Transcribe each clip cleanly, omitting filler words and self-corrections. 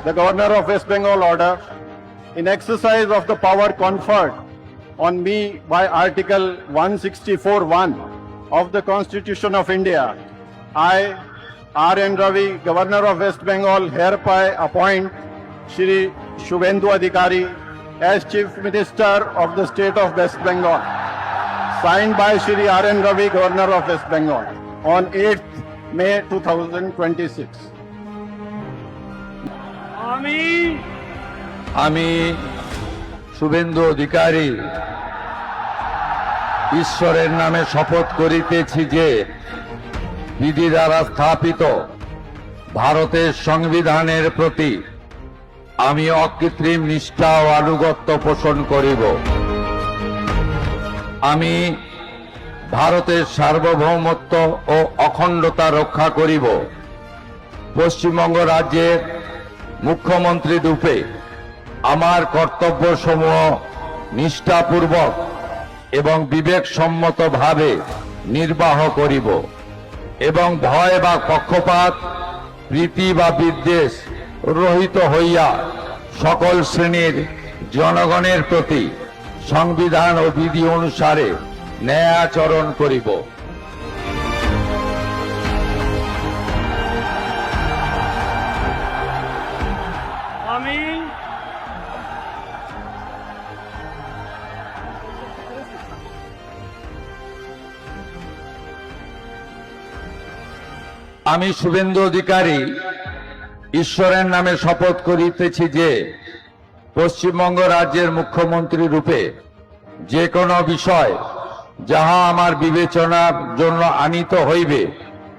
the Governor of West Bengal order, in exercise of the power conferred on me by Article 164(1) of the Constitution of India, I, R.N. Ravi, Governor of West Bengal, hereby appoint Shri Shubhendu Adhikari as Chief Minister of the State of West Bengal, signed by Shri R.N. Ravi, Governor of West Bengal, on 8th May 2026. আমি শুভেন্দু অধিকারী ঈশ্বরের নামে শপথ করিতেছি যে বিধি দ্বারা স্থাপিত ভারতের সংবিধানের প্রতি আমি অকৃত্রিম নিষ্ঠা ও আনুগত্য পোষণ করিব। আমি ভারতের সার্বভৌমত্ব ও অখণ্ডতা রক্ষা করিব। পশ্চিমবঙ্গ রাজ্যের মুখ্যমন্ত্রী রূপে আমার কর্তব্যসমূহ নিষ্ঠাপূর্বক এবং বিবেকসম্মতভাবে নির্বাহ করিব এবং ভয় বা পক্ষপাত, প্রীতি বা বিদ্বেষ রহিত হইয়া সকল শ্রেণীর জনগণের প্রতি সংবিধান ও বিধি অনুসারে ন্যায় আচরণ করিব। আমি শুভেন্দু অধিকারী ঈশ্বরের নামে শপথ করিতেছি যে পশ্চিমবঙ্গ রাজ্যের মুখ্যমন্ত্রী রূপে যে কোনো বিষয় যাহা আমার বিবেচনার জন্য আনিত হইবে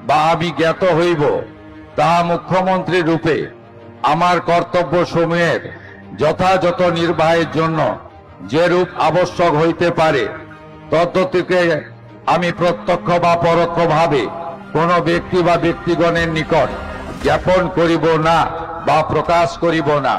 বা আমি জ্ঞাত হইব, তাহা মুখ্যমন্ত্রী রূপে আমার কর্তব্য সমূহের যথাযথ নির্বাহের জন্য যেরূপ আবশ্যক হইতে পারে তদ্গতিকে আমি প্রত্যক্ষ বা পরোক্ষভাবে কোনো ব্যক্তি বা ব্যক্তিগণের নিকট জ্ঞাপন করিব না বা প্রকাশ করিব না।